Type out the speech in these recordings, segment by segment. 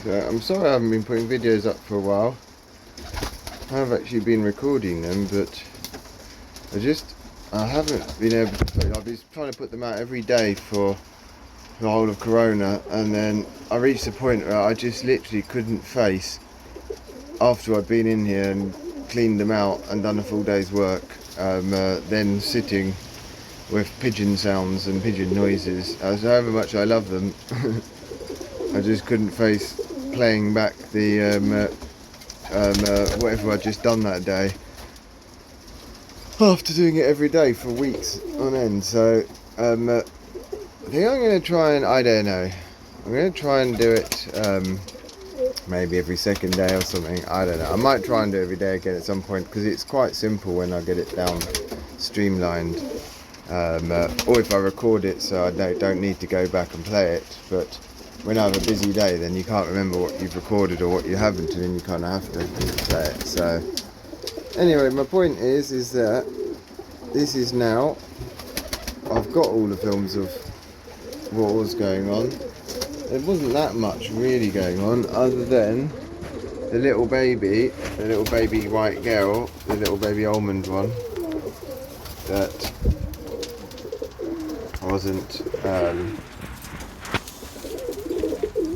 So I'm sorry I haven't been putting videos up for a while. I have actually been recording them, but I haven't been able to I've been trying to put them out every day for the whole of Corona, and then I reached the point where I just literally couldn't face, after I'd been in here and cleaned them out and done a full day's work, then sitting with pigeon sounds and pigeon noises. However much I love them, I just couldn't face playing back the whatever I'd just done that day after doing it every day for weeks on end. So I think I'm going to try and, I don't know, I'm going to try and do it maybe every second day or something. I don't know, I might try and do it every day again at some point, because it's quite simple when I get it down streamlined, or if I record it so I don't need to go back and play it. But when I have a busy day, then you can't remember what you've recorded or what you haven't, and then you kind of have to play it. So anyway, my point is that this is now, I've got all the films of what was going on. There wasn't that much really going on, other than the little baby white girl, the little baby Almond one, that wasn't,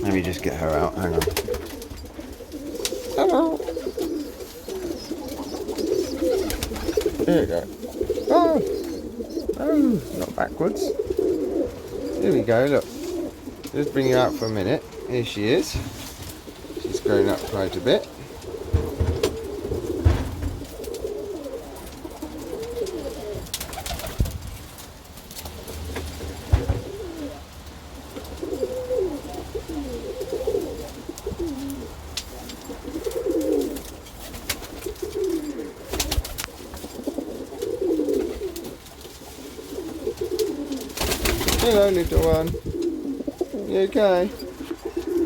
let me just get her out, hang on. Hello! There you go. Oh, not backwards. Here we go, look. Just bring her out for a minute. Here she is. She's grown up quite a bit. Hello, little one. You okay?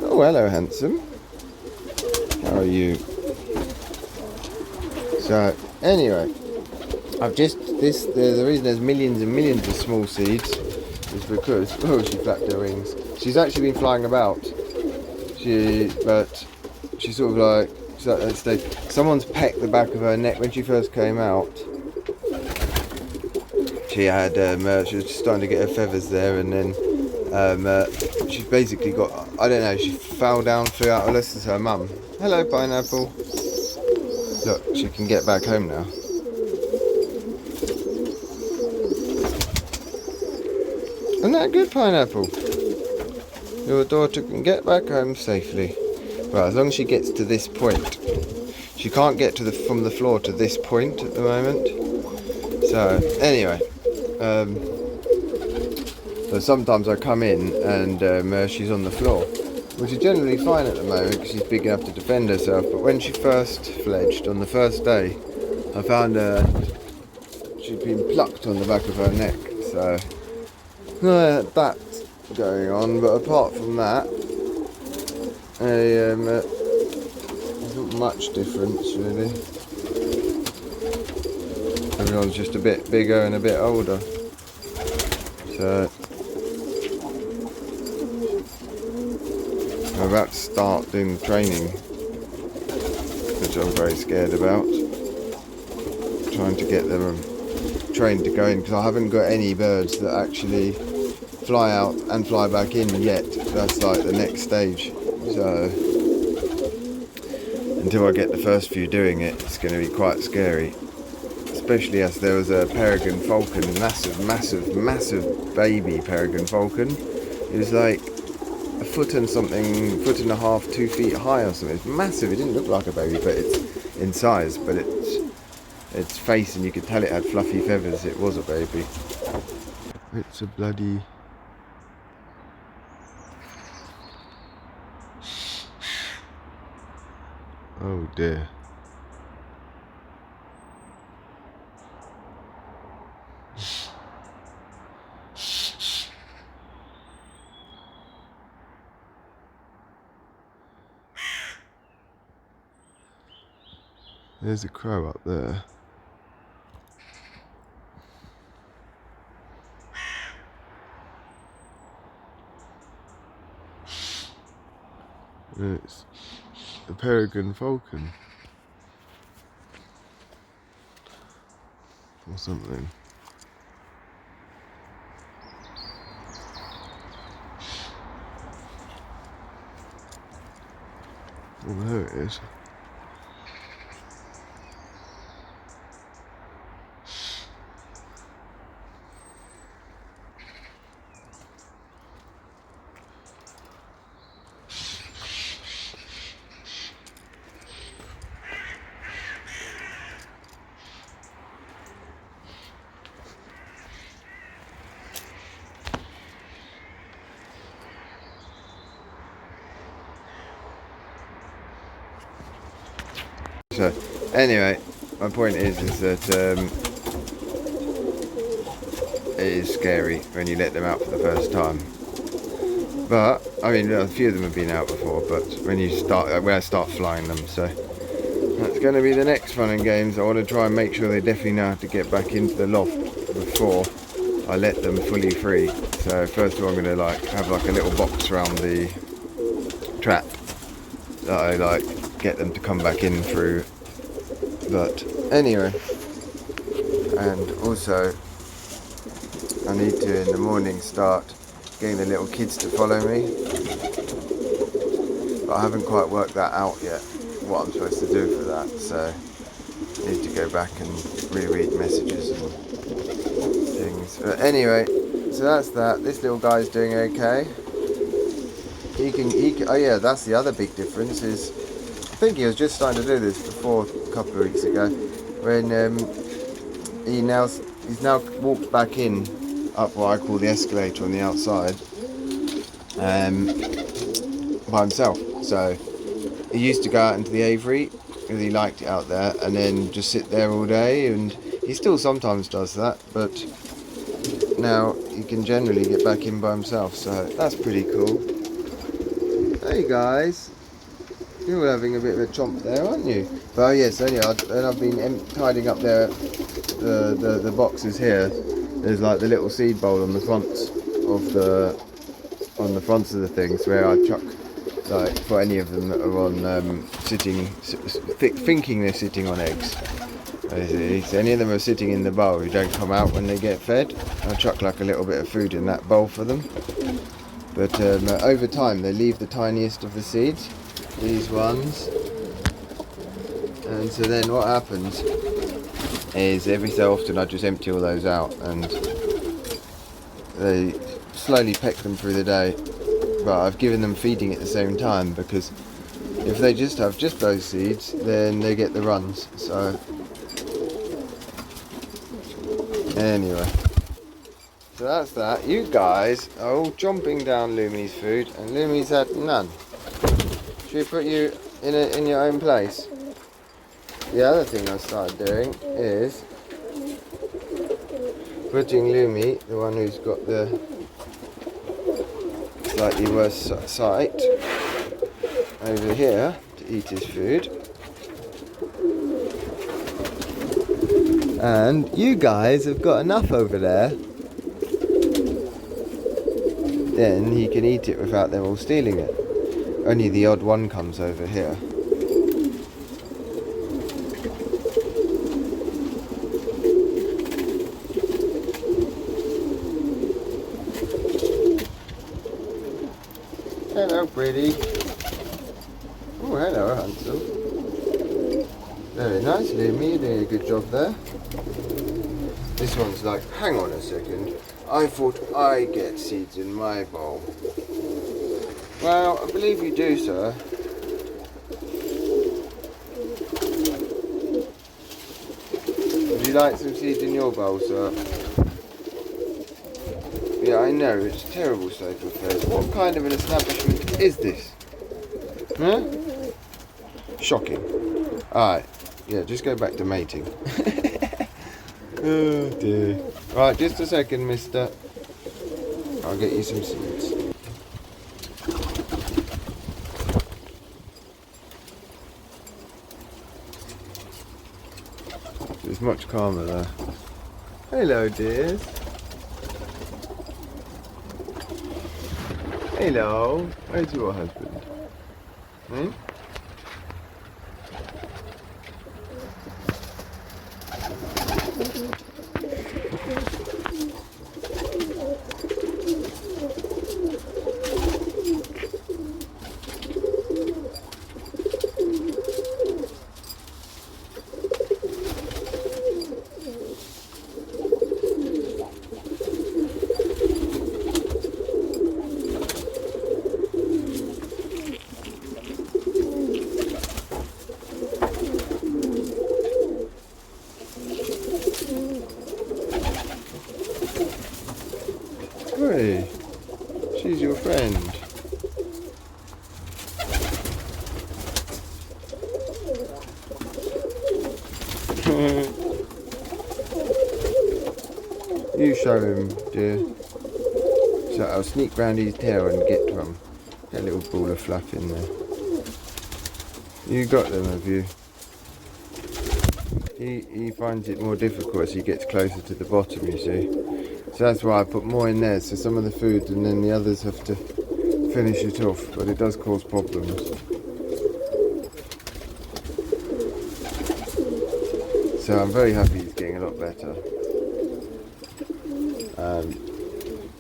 Oh, hello, handsome. How are you? So, anyway, the reason there's millions and millions of small seeds is because, oh, she flapped her wings. She's actually been flying about. But she's sort of like, someone's pecked the back of her neck when she first came out. She had, she was just starting to get her feathers there, and then she's basically got, I don't know, she fell down, flew out, unless it's her mum. Hello, Pineapple. Look, she can get back home now. Isn't that good, Pineapple? Your daughter can get back home safely. Well, as long as she gets to this point. She can't get from the floor to this point at the moment. So, anyway. So sometimes I come in and she's on the floor, which is generally fine at the moment because she's big enough to defend herself. But when she first fledged on the first day, I found she'd been plucked on the back of her neck. So that's going on. But apart from that, there's not much difference really. Everyone's just a bit bigger and a bit older. So I'm about to start doing training, which I'm very scared about. Trying to get them trained to go in, because I haven't got any birds that actually fly out and fly back in yet. That's like the next stage. So until I get the first few doing it, it's going to be quite scary. Especially as there was a Peragine Falcon, massive baby Peragine Falcon. It was like a foot and a half, 2 feet high or something. It's massive. It didn't look like a baby, but it's in size. But its face, and you could tell it had fluffy feathers. It was a baby. It's a bloody... Oh dear. There's a crow up there. And it's a Peragine Falcon. Or something. Oh, there it is. So, anyway, my point is that it is scary when you let them out for the first time. But I mean, a few of them have been out before. But when I start flying them, so that's going to be the next fun and games. I want to try and make sure they definitely know how to get back into the loft before I let them fully free. So first of all, I'm going to have a little box around the trap that I get them to come back in through. But anyway, and also I need to in the morning start getting the little kids to follow me, but I haven't quite worked that out yet, what I'm supposed to do for that, so I need to go back and reread messages and things. But anyway, so that's that. This little guy's doing okay. He can oh yeah, that's the other big difference is, I think he was just starting to do this before a couple of weeks ago, when he's now walked back in up what I call the escalator on the outside by himself. So he used to go out into the aviary because he liked it out there and then just sit there all day, and he still sometimes does that, but now he can generally get back in by himself, so that's pretty cool. Hey guys, you're all having a bit of a chomp there, aren't you? But yes, anyhow, and I've been tidying up the boxes here. There's like the little seed bowl on the fronts of the things where I chuck, like, for any of them that are on thinking they're sitting on eggs. If any of them are sitting in the bowl who don't come out when they get fed, I chuck like a little bit of food in that bowl for them. But over time they leave the tiniest of the seeds, these ones, and so then what happens is every so often I just empty all those out and they slowly peck them through the day. But I've given them feeding at the same time, because if they just have just those seeds, then they get the runs. So anyway, so that's that. You guys are all chomping down Lumi's food, and Lumi's had none. Should we put you in your own place? The other thing I started doing is putting Lumi, the one who's got the slightly worse sight, over here to eat his food. And you guys have got enough over there. Then he can eat it without them all stealing it. Only the odd one comes over here. Hello, pretty. Oh, hello, handsome. Very nice, Lumi. You're doing a good job there. This one's like, hang on a second. I thought I get seeds in my bowl. Well, I believe you do, sir. Would you like some seeds in your bowl, sir? Yeah, I know, it's a terrible state of affairs. What kind of an establishment is this? Huh? Shocking. Alright, yeah, just go back to mating. Oh dear. Right, just a second, mister. I'll get you some seeds. It's much calmer there. Hello, dears. Hello. Where's your husband? Hmm? Hey, she's your friend. You show him, dear. So I'll sneak round his tail and get to him. Get a little ball of fluff in there. You got them, have you? He finds it more difficult as he gets closer to the bottom, you see. So that's why I put more in there, so some of the food and then the others have to finish it off, but it does cause problems. So I'm very happy he's getting a lot better.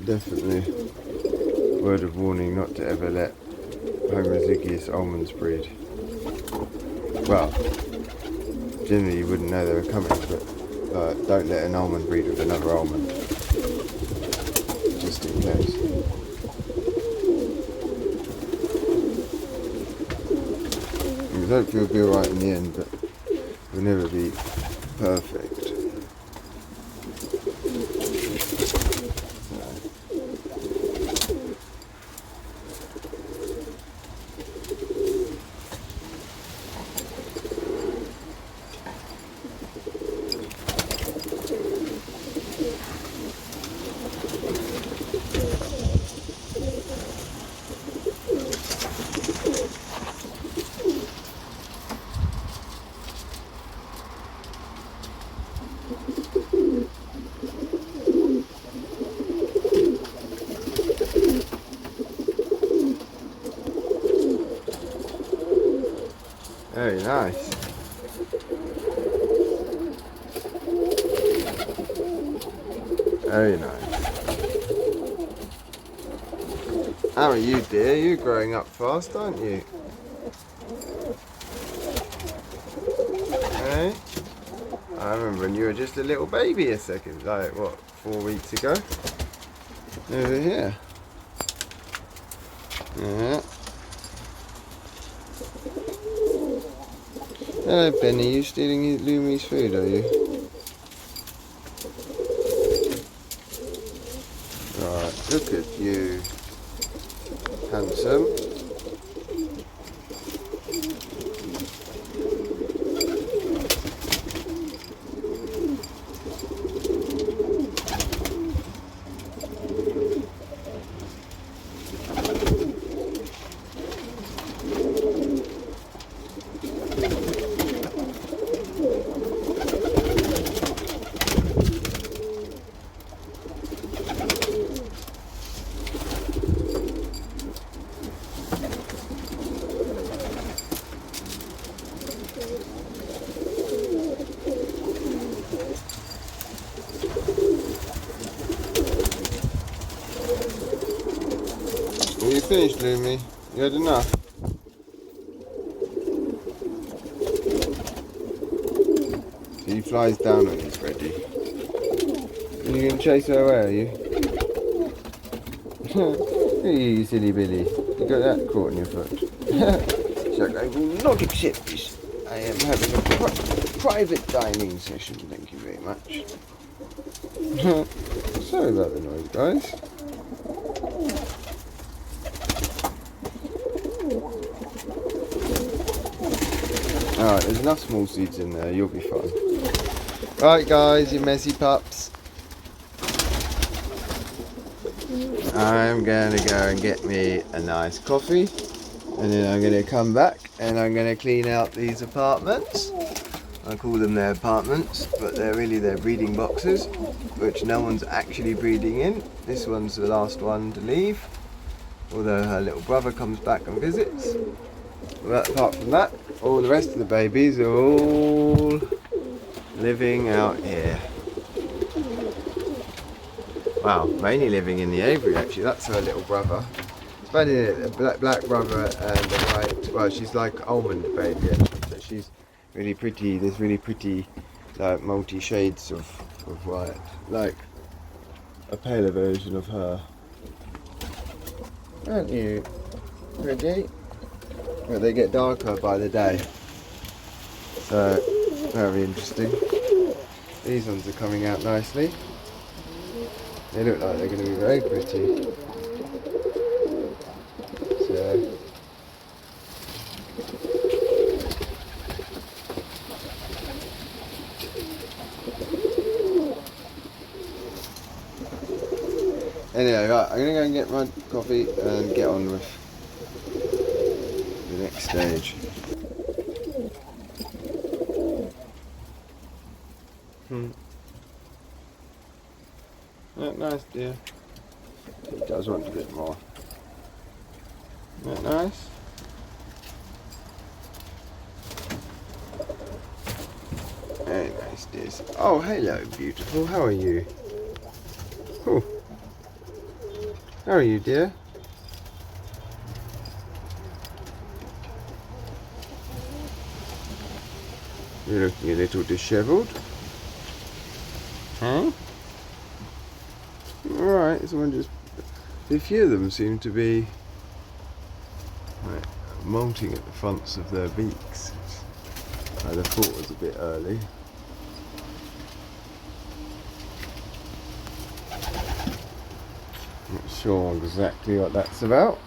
Definitely, word of warning not to ever let Homozygous almonds breed. Well, generally you wouldn't know they were coming, but don't let an almond breed with another almond. Just in case. Hopefully it'll be alright in the end, but it'll never be perfect. Very nice. Very nice. How are you, dear? You're growing up fast, aren't you? Hey? I remember when you were just a little baby a second, like what, 4 weeks ago? Over here. Yeah. Hello, Benny. You stealing Lumi's food, are you? Right, look at you. Handsome. Are you finished, Lumi? You had enough? So he flies down when he's ready. Are you going to chase her away, are you? You silly Billy. You got that caught in your foot. So I will not accept this. I am having a private dining session, thank you very much. Sorry about the noise, guys. Alright, there's enough small seeds in there, you'll be fine. Right guys, you messy pups. I'm going to go and get me a nice coffee. And then I'm going to come back and I'm going to clean out these apartments. I call them their apartments, but they're really their breeding boxes, which no one's actually breeding in. This one's the last one to leave, although her little brother comes back and visits. But apart from that, all the rest of the babies are all living out here. Wow, mainly living in the aviary actually. That's her little brother. It's funny, a black brother and a white. Well, she's like Almond baby actually. So she's really pretty. There's really pretty like multi shades of white, like a paler version of her. Aren't you pretty? Well, they get darker by the day. So very interesting. These ones are coming out nicely. They look like they're going to be very pretty. So, anyway, right, I'm going to go and get my coffee and get on with the next stage. Isn't that nice, dear? He does want a bit more. Isn't that nice? Very nice, dears. Oh, hello, beautiful. How are you? Oh. How are you, dear? You're looking a little dishevelled. Huh? Alright, someone just... A few of them seem to be like, molting at the fronts of their beaks. I'd have thought it was a bit early. Not sure exactly what that's about.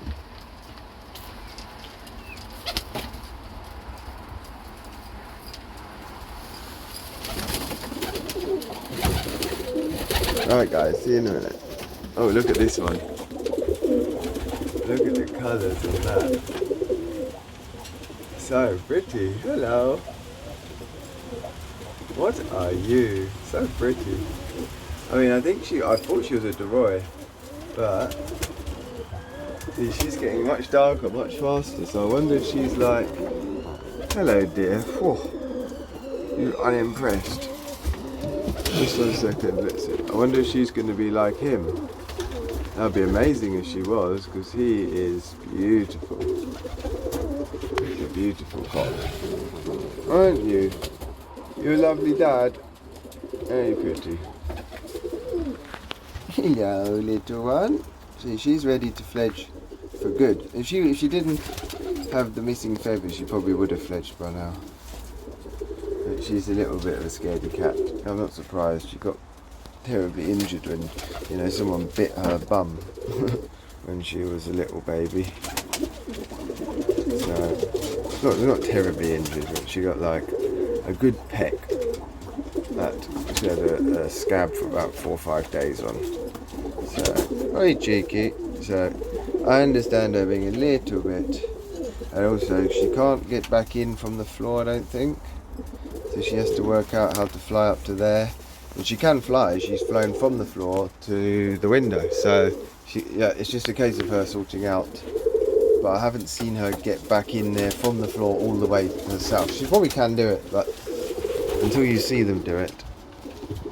Alright guys, see you in a minute. Oh, look at this one. Look at the colours on that. So pretty. Hello. What are you? So pretty. I mean, I thought she was a DeRoy, but see, she's getting much darker, much faster, so I wonder if she's like, hello dear. Oh, you're unimpressed. Just 1 second, let's see. I wonder if she's going to be like him. That would be amazing if she was, because he is beautiful. He's a beautiful cock. Aren't you? You're a lovely dad. Very pretty. Hello, little one. See, she's ready to fledge for good. If she didn't have the missing feathers, she probably would have fledged by now. But she's a little bit of a scaredy cat. I'm not surprised. She got terribly injured when, someone bit her bum when she was a little baby. So, not terribly injured, but she got like a good peck. That she had a scab for about 4 or 5 days on. So, very cheeky. So, I understand her being a little bit. And also, she can't get back in from the floor, I don't think. So she has to work out how to fly up to there. And she can fly, she's flown from the floor to the window. So, it's just a case of her sorting out. But I haven't seen her get back in there from the floor all the way herself. She probably can do it, but until you see them do it,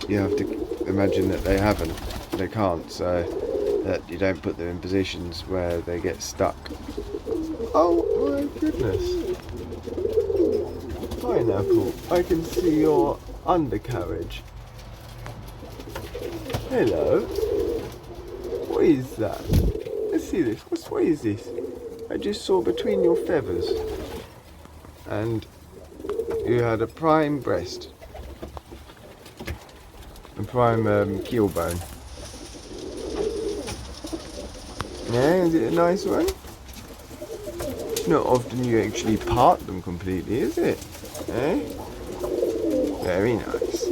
you have to imagine that they can't, so that you don't put them in positions where they get stuck. Oh my goodness. Pineapple, I can see your undercarriage. Hello. What is that? Let's see this. What is this? I just saw between your feathers. And you had a prime breast. A prime keel bone. Yeah, is it a nice one? It's not often you actually part them completely, is it? Eh? Very nice.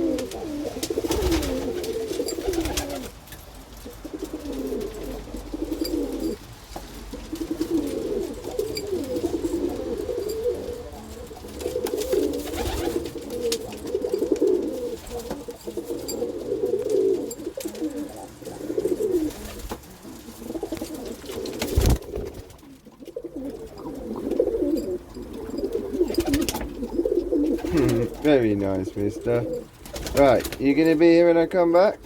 Very nice, mister. Right, you going to be here when I come back?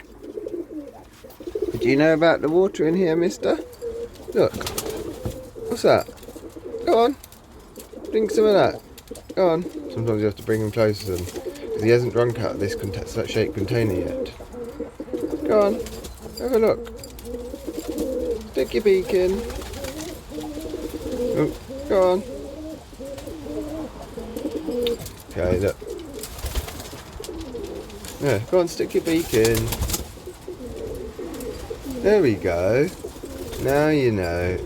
Do you know about the water in here, mister? Look. What's that? Go on. Drink some of that. Go on. Sometimes you have to bring him closer to them, because he hasn't drunk out of this shaped container yet. Go on. Have a look. Stick your beak in. Oh, go on. Okay, look. Yeah, go on, stick your beak in. There we go. Now you know.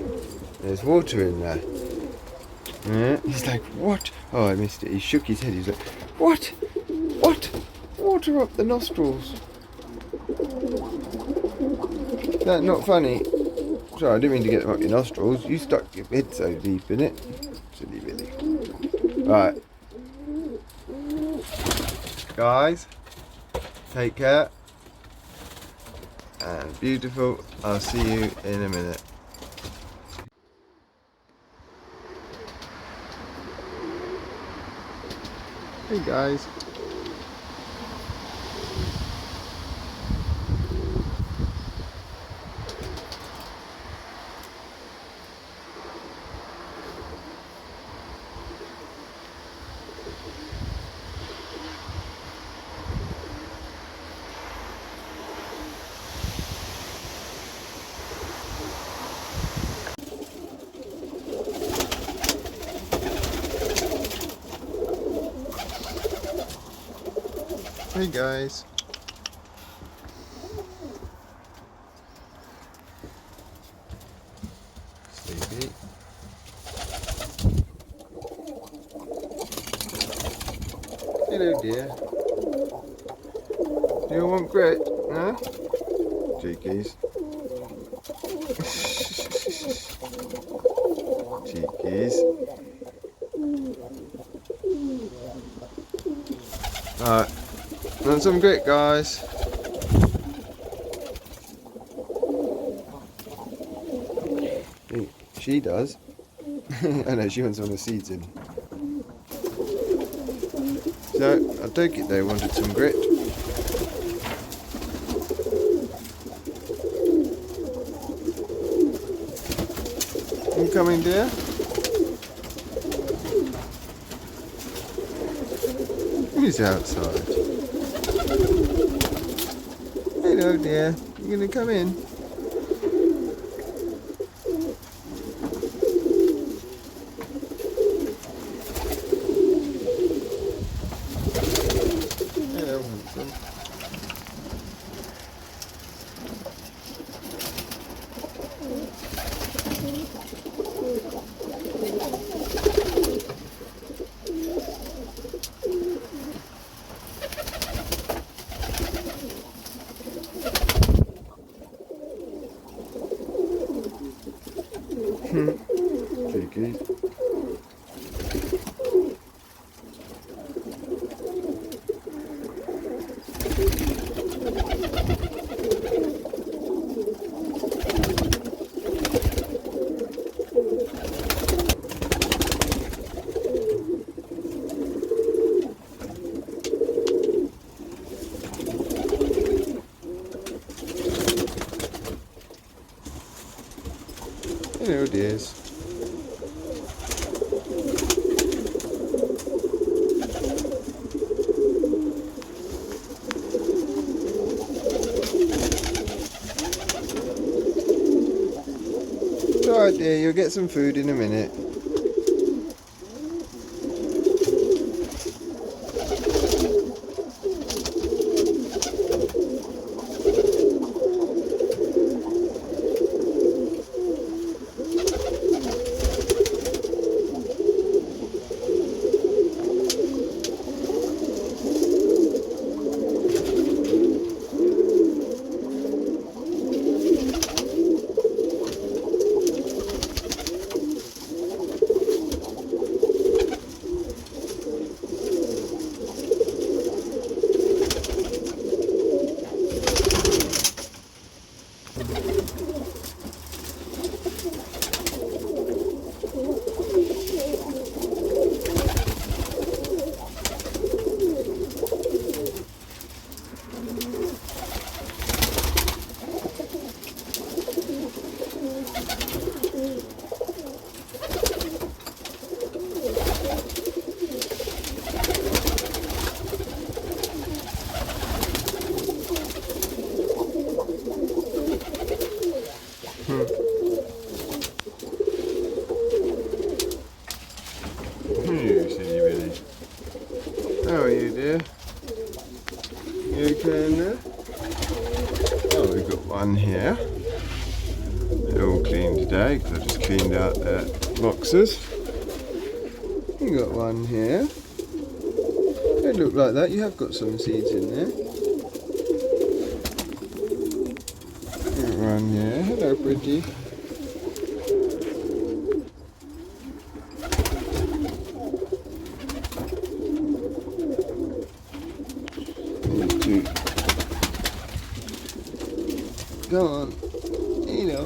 There's water in there. Yeah. He's like, what? Oh, I missed it. He shook his head. He's like, what? What? Water up the nostrils. That's not funny. Sorry, I didn't mean to get them up your nostrils. You stuck your head so deep in it. Silly Billy. Right. Guys, take care. And beautiful. I'll see you in a minute. Hey guys. Hey guys. Sleepy. Hello dear. Do you want grit? Huh? Cheekies. Cheekies. Alright. Want some grit, guys? She does. I know, she wants some of the seeds in. So, I take it they wanted some grit. You coming, dear? He's outside. Hello dear, you gonna come in? Hello, handsome. Cheeky. Hello dears. It's alright dear, you'll get some food in a minute. You silly Billy. How are you, dear? You okay in there? Oh, we've got one here. They're all clean today because I just cleaned out their boxes. You got one here. They look like that. You have got some seeds in there. Got one here. Hello, pretty. These two. Go on. You know.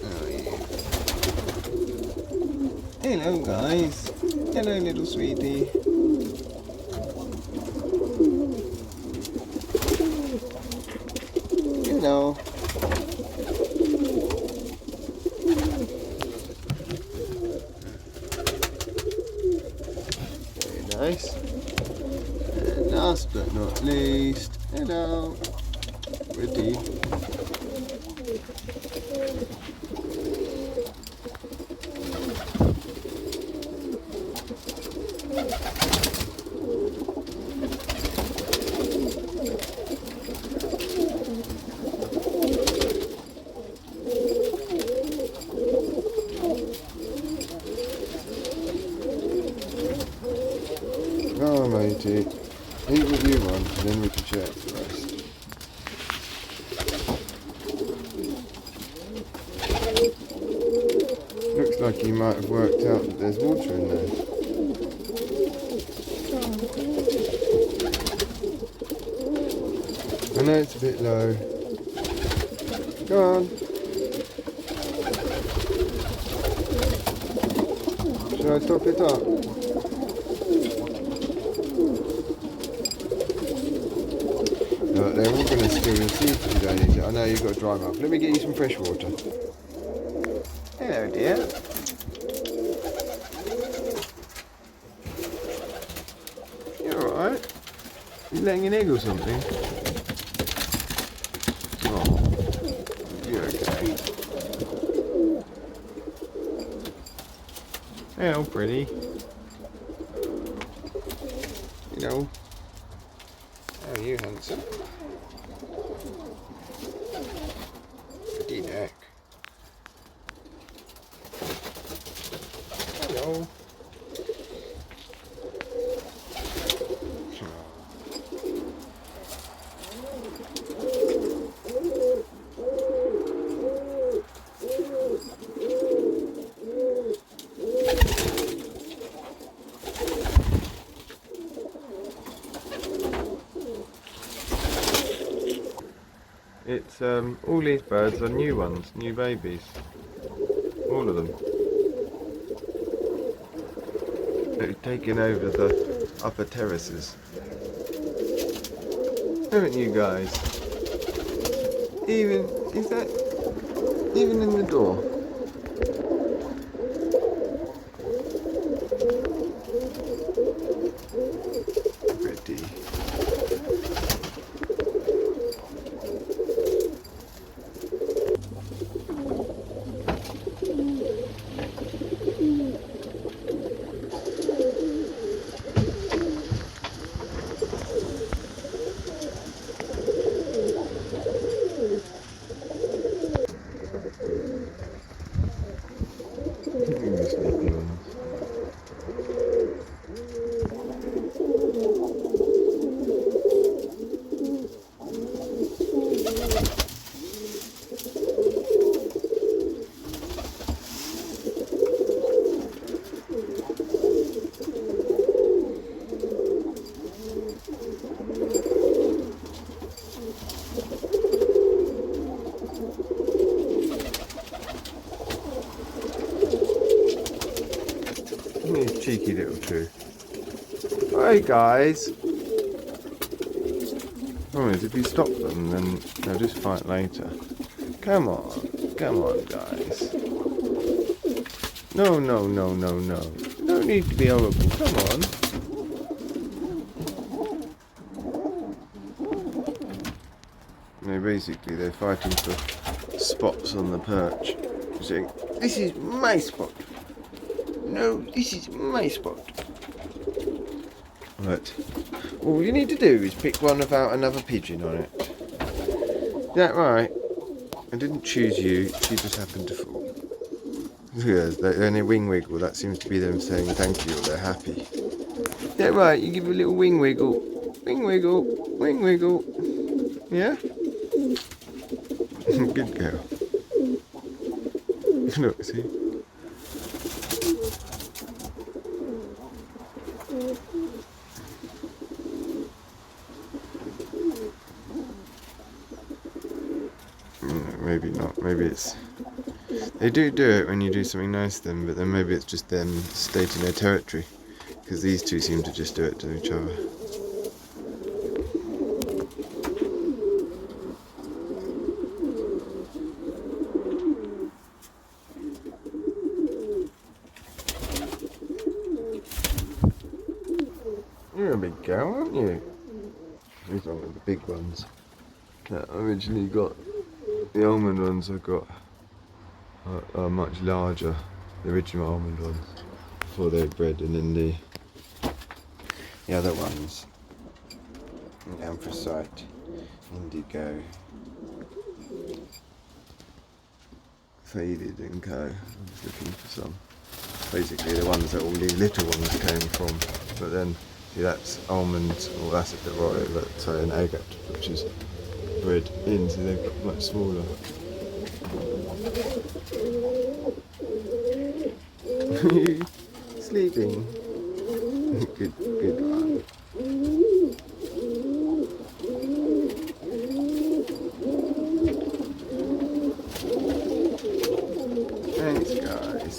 Oh, yeah. Hello, guys. Hello, little sweetie. Hello. Very nice. And last but not least, hello. Pretty. Oh, matey. Eat what you want, and then we can share the rest. Looks like he might have worked out that there's water in there. I know it's a bit low. Go on. Shall I top it up? No, they're all going to spill your seeds if you don't eat it. I know you've got to dry them up. Let me get you some fresh water. Hello, dear. You alright? You laying an egg or something? Oh, you're okay. Hello, pretty. You know. How are you, handsome? Pretty neck. Hello. It's all these birds are new ones, new babies. All of them. They've taken over the upper terraces. Haven't you guys? Is that even in the door? Pretty. Cheeky little two. Hey guys! Problem is, if you stop them, then they'll just fight later. Come on guys. No. You don't need to be horrible, come on. No, basically they're fighting for spots on the perch. Saying, this is my spot. No, this is my spot. Right. All you need to do is pick one without another pigeon on it. Is that right? I didn't choose you, she just happened to fall. Yeah, when they wing wiggle, that seems to be them saying thank you or they're happy. Is that right? You give a little wing wiggle. Wing wiggle. Wing wiggle. Yeah? Good girl. Look, see? Maybe not. Maybe it's... They do it when you do something nice to them, but then maybe it's just them stating their territory. Because these two seem to just do it to each other. You're a big girl, aren't you? These are one of the big ones. I originally got the almond ones. I got are much larger, the original almond ones, before they were bred, and then the other ones, Anthracite, Indigo, Faded and Co. I was looking for some. Basically the ones that all these little ones came from, but then see that's Almond, or that's a DeRoy, but sorry, an Agate, which is bred in, so they're much smaller. Sleeping. Good one. Thanks, guys.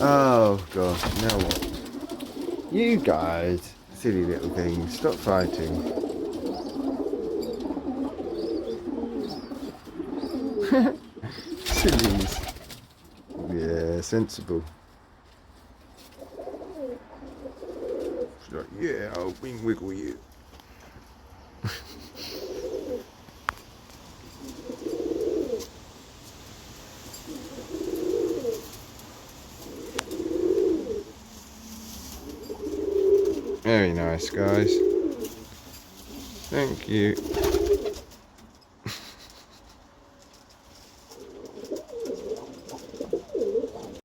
Oh gosh, now what? You guys, silly little things, stop fighting. Sillies. Yeah, sensible. She's like, yeah, I'll wing wiggle you. Very nice, guys. Thank you.